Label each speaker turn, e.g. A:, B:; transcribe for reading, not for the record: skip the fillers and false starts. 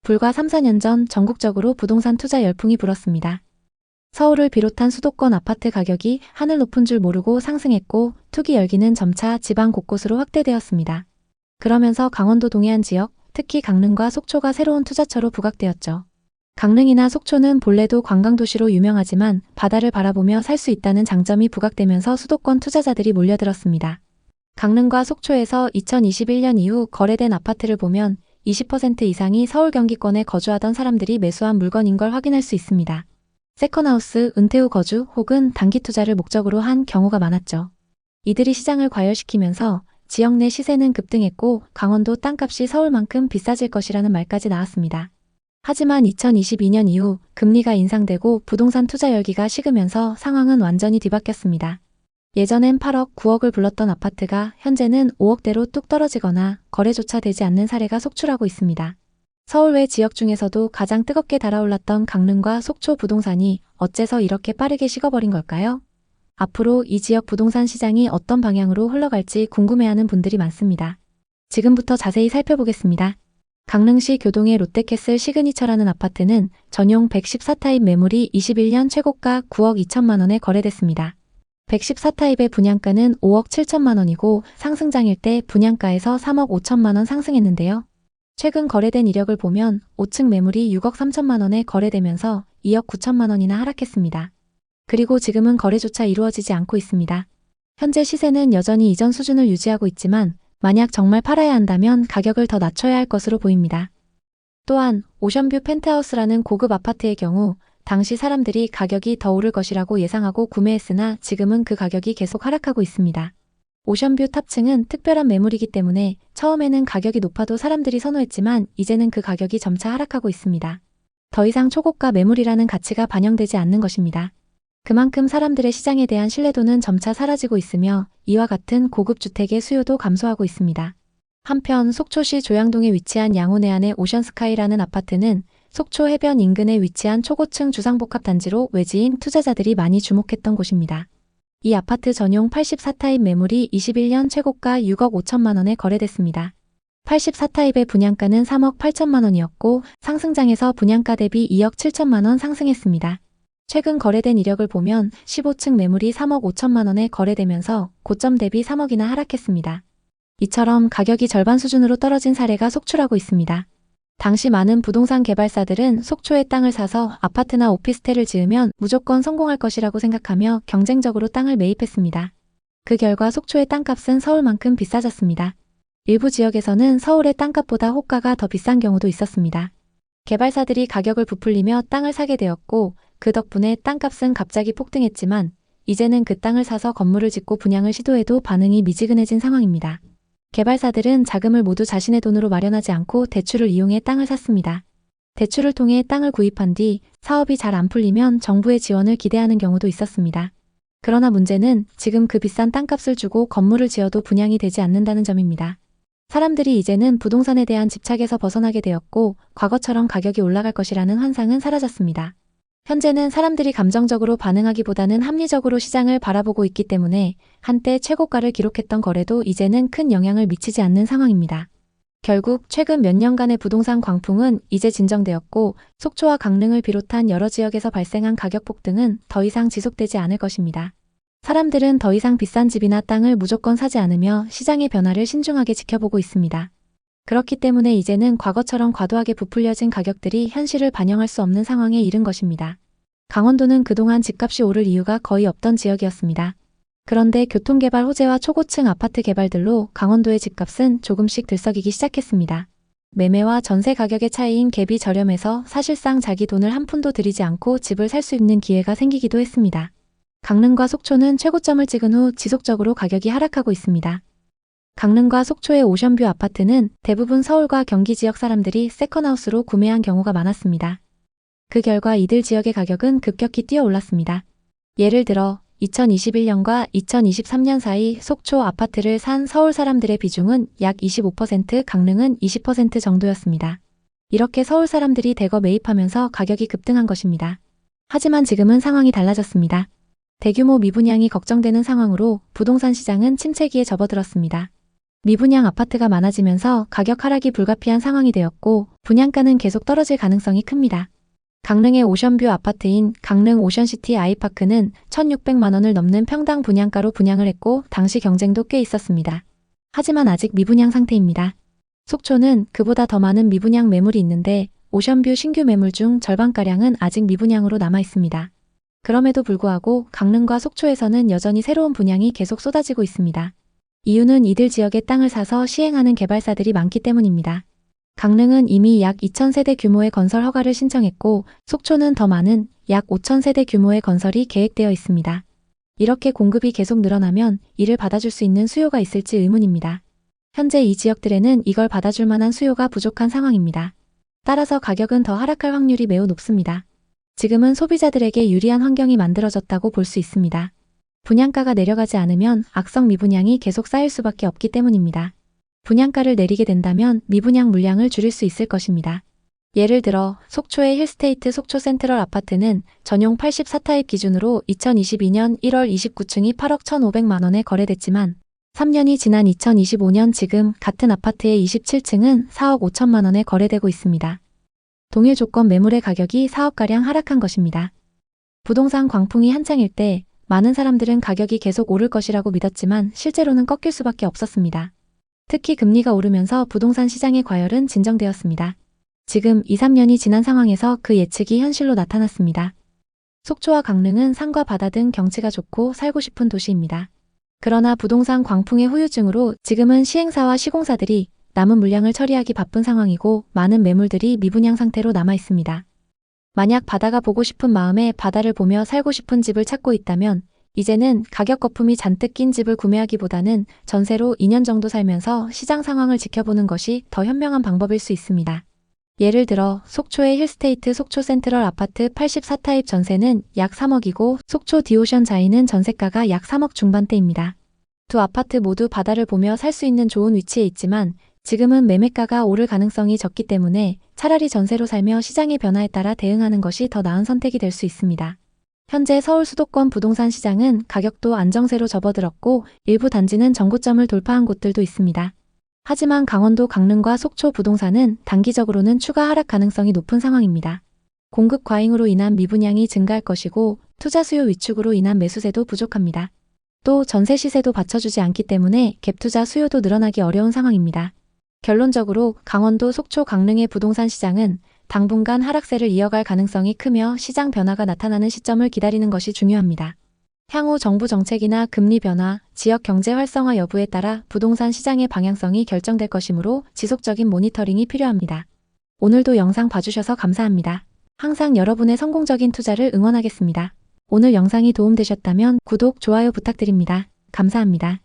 A: 불과 3, 4년 전 전국적으로 부동산 투자 열풍이 불었습니다. 서울을 비롯한 수도권 아파트 가격이 하늘 높은 줄 모르고 상승했고 투기 열기는 점차 지방 곳곳으로 확대되었습니다. 그러면서 강원도 동해안 지역, 특히 강릉과 속초가 새로운 투자처로 부각되었죠. 강릉이나 속초는 본래도 관광도시로 유명하지만 바다를 바라보며 살 수 있다는 장점이 부각되면서 수도권 투자자들이 몰려들었습니다. 강릉과 속초에서 2021년 이후 거래된 아파트를 보면 20% 이상이 서울 경기권에 거주하던 사람들이 매수한 물건인 걸 확인할 수 있습니다. 세컨하우스, 은퇴 후 거주 혹은 단기 투자를 목적으로 한 경우가 많았죠. 이들이 시장을 과열시키면서 지역 내 시세는 급등했고 강원도 땅값이 서울만큼 비싸질 것이라는 말까지 나왔습니다. 하지만 2022년 이후 금리가 인상되고 부동산 투자 열기가 식으면서 상황은 완전히 뒤바뀌었습니다. 예전엔 8억, 9억을 불렀던 아파트가 현재는 5억대로 뚝 떨어지거나 거래조차 되지 않는 사례가 속출하고 있습니다. 서울 외 지역 중에서도 가장 뜨겁게 달아올랐던 강릉과 속초 부동산이 어째서 이렇게 빠르게 식어버린 걸까요? 앞으로 이 지역 부동산 시장이 어떤 방향으로 흘러갈지 궁금해하는 분들이 많습니다. 지금부터 자세히 살펴보겠습니다. 강릉시 교동의 롯데캐슬 시그니처라는 아파트는 전용 114타입 매물이 21년 최고가 9억 2천만 원에 거래됐습니다. 114타입의 분양가는 5억 7천만 원이고 상승장일 때 분양가에서 3억 5천만 원 상승했는데요. 최근 거래된 이력을 보면 5층 매물이 6억 3천만 원에 거래되면서 2억 9천만 원이나 하락했습니다. 그리고 지금은 거래조차 이루어지지 않고 있습니다. 현재 시세는 여전히 이전 수준을 유지하고 있지만 만약 정말 팔아야 한다면 가격을 더 낮춰야 할 것으로 보입니다. 또한 오션뷰 펜트하우스라는 고급 아파트의 경우 당시 사람들이 가격이 더 오를 것이라고 예상하고 구매했으나 지금은 그 가격이 계속 하락하고 있습니다. 오션뷰 탑층은 특별한 매물이기 때문에 처음에는 가격이 높아도 사람들이 선호했지만 이제는 그 가격이 점차 하락하고 있습니다. 더 이상 초고가 매물이라는 가치가 반영되지 않는 것입니다. 그만큼 사람들의 시장에 대한 신뢰도는 점차 사라지고 있으며 이와 같은 고급 주택의 수요도 감소하고 있습니다. 한편 속초시 조양동에 위치한 양호내안의 오션스카이라는 아파트는 속초 해변 인근에 위치한 초고층 주상복합 단지로 외지인 투자자들이 많이 주목했던 곳입니다. 이 아파트 전용 84타입 매물이 21년 최고가 6억 5천만 원에 거래됐습니다. 84타입의 분양가는 3억 8천만 원이었고 상승장에서 분양가 대비 2억 7천만 원 상승했습니다. 최근 거래된 이력을 보면 15층 매물이 3억 5천만 원에 거래되면서 고점 대비 3억이나 하락했습니다. 이처럼 가격이 절반 수준으로 떨어진 사례가 속출하고 있습니다. 당시 많은 부동산 개발사들은 속초에 땅을 사서 아파트나 오피스텔을 지으면 무조건 성공할 것이라고 생각하며 경쟁적으로 땅을 매입했습니다. 그 결과 속초의 땅값은 서울만큼 비싸졌습니다. 일부 지역에서는 서울의 땅값보다 호가가 더 비싼 경우도 있었습니다. 개발사들이 가격을 부풀리며 땅을 사게 되었고 그 덕분에 땅값은 갑자기 폭등했지만 이제는 그 땅을 사서 건물을 짓고 분양을 시도해도 반응이 미지근해진 상황입니다. 개발사들은 자금을 모두 자신의 돈으로 마련하지 않고 대출을 이용해 땅을 샀습니다. 대출을 통해 땅을 구입한 뒤 사업이 잘 안 풀리면 정부의 지원을 기대하는 경우도 있었습니다. 그러나 문제는 지금 그 비싼 땅값을 주고 건물을 지어도 분양이 되지 않는다는 점입니다. 사람들이 이제는 부동산에 대한 집착에서 벗어나게 되었고 과거처럼 가격이 올라갈 것이라는 환상은 사라졌습니다. 현재는 사람들이 감정적으로 반응하기보다는 합리적으로 시장을 바라보고 있기 때문에 한때 최고가를 기록했던 거래도 이제는 큰 영향을 미치지 않는 상황입니다. 결국 최근 몇 년간의 부동산 광풍은 이제 진정되었고 속초와 강릉을 비롯한 여러 지역에서 발생한 가격 폭등은 더 이상 지속되지 않을 것입니다. 사람들은 더 이상 비싼 집이나 땅을 무조건 사지 않으며 시장의 변화를 신중하게 지켜보고 있습니다. 그렇기 때문에 이제는 과거처럼 과도하게 부풀려진 가격들이 현실을 반영할 수 없는 상황에 이른 것입니다. 강원도는 그동안 집값이 오를 이유가 거의 없던 지역이었습니다. 그런데 교통개발 호재와 초고층 아파트 개발들로 강원도의 집값은 조금씩 들썩이기 시작했습니다. 매매와 전세 가격의 차이인 갭이 저렴해서 사실상 자기 돈을 한 푼도 들이지 않고 집을 살 수 있는 기회가 생기기도 했습니다. 강릉과 속초는 최고점을 찍은 후 지속적으로 가격이 하락하고 있습니다. 강릉과 속초의 오션뷰 아파트는 대부분 서울과 경기 지역 사람들이 세컨하우스로 구매한 경우가 많았습니다. 그 결과 이들 지역의 가격은 급격히 뛰어올랐습니다. 예를 들어 2021년과 2023년 사이 속초 아파트를 산 서울 사람들의 비중은 약 25%, 강릉은 20% 정도였습니다. 이렇게 서울 사람들이 대거 매입하면서 가격이 급등한 것입니다. 하지만 지금은 상황이 달라졌습니다. 대규모 미분양이 걱정되는 상황으로 부동산 시장은 침체기에 접어들었습니다. 미분양 아파트가 많아지면서 가격 하락이 불가피한 상황이 되었고 분양가는 계속 떨어질 가능성이 큽니다. 강릉의 오션뷰 아파트인 강릉 오션시티 아이파크는 1,600만 원을 넘는 평당 분양가로 분양을 했고 당시 경쟁도 꽤 있었습니다. 하지만 아직 미분양 상태입니다. 속초는 그보다 더 많은 미분양 매물이 있는데 오션뷰 신규 매물 중 절반가량은 아직 미분양으로 남아 있습니다. 그럼에도 불구하고 강릉과 속초에서는 여전히 새로운 분양이 계속 쏟아지고 있습니다. 이유는 이들 지역의 땅을 사서 시행하는 개발사들이 많기 때문입니다. 강릉은 이미 약 2,000세대 규모의 건설 허가를 신청했고 속초는 더 많은 약 5,000세대 규모의 건설이 계획되어 있습니다. 이렇게 공급이 계속 늘어나면 이를 받아줄 수 있는 수요가 있을지 의문입니다. 현재 이 지역들에는 이걸 받아줄 만한 수요가 부족한 상황입니다. 따라서 가격은 더 하락할 확률이 매우 높습니다. 지금은 소비자들에게 유리한 환경이 만들어졌다고 볼 수 있습니다. 분양가가 내려가지 않으면 악성 미분양이 계속 쌓일 수밖에 없기 때문입니다. 분양가를 내리게 된다면 미분양 물량을 줄일 수 있을 것입니다. 예를 들어 속초의 힐스테이트 속초 센트럴 아파트는 전용 84타입 기준으로 2022년 1월 29층이 8억 1,500만 원에 거래됐지만 3년이 지난 2025년 지금 같은 아파트의 27층은 4억 5천만 원에 거래되고 있습니다. 동일 조건 매물의 가격이 4억가량 하락한 것입니다. 부동산 광풍이 한창일 때 많은 사람들은 가격이 계속 오를 것이라고 믿었지만 실제로는 꺾일 수밖에 없었습니다. 특히 금리가 오르면서 부동산 시장의 과열은 진정되었습니다. 지금 2, 3년이 지난 상황에서 그 예측이 현실로 나타났습니다. 속초와 강릉은 산과 바다 등 경치가 좋고 살고 싶은 도시입니다. 그러나 부동산 광풍의 후유증으로 지금은 시행사와 시공사들이 남은 물량을 처리하기 바쁜 상황이고 많은 매물들이 미분양 상태로 남아 있습니다. 만약 바다가 보고 싶은 마음에 바다를 보며 살고 싶은 집을 찾고 있다면 이제는 가격 거품이 잔뜩 낀 집을 구매하기보다는 전세로 2년 정도 살면서 시장 상황을 지켜보는 것이 더 현명한 방법일 수 있습니다. 예를 들어 속초의 힐스테이트 속초 센트럴 아파트 84타입 전세는 약 3억이고 속초 디오션 자이는 전세가가 약 3억 중반대입니다. 두 아파트 모두 바다를 보며 살 수 있는 좋은 위치에 있지만 지금은 매매가가 오를 가능성이 적기 때문에 차라리 전세로 살며 시장의 변화에 따라 대응하는 것이 더 나은 선택이 될 수 있습니다. 현재 서울 수도권 부동산 시장은 가격도 안정세로 접어들었고 일부 단지는 정고점을 돌파한 곳들도 있습니다. 하지만 강원도 강릉과 속초 부동산은 단기적으로는 추가 하락 가능성이 높은 상황입니다. 공급 과잉으로 인한 미분양이 증가할 것이고 투자 수요 위축으로 인한 매수세도 부족합니다. 또 전세 시세도 받쳐주지 않기 때문에 갭 투자 수요도 늘어나기 어려운 상황입니다. 결론적으로 강원도 속초 강릉의 부동산 시장은 당분간 하락세를 이어갈 가능성이 크며 시장 변화가 나타나는 시점을 기다리는 것이 중요합니다. 향후 정부 정책이나 금리 변화, 지역 경제 활성화 여부에 따라 부동산 시장의 방향성이 결정될 것이므로 지속적인 모니터링이 필요합니다. 오늘도 영상 봐주셔서 감사합니다. 항상 여러분의 성공적인 투자를 응원하겠습니다. 오늘 영상이 도움되셨다면 구독, 좋아요 부탁드립니다. 감사합니다.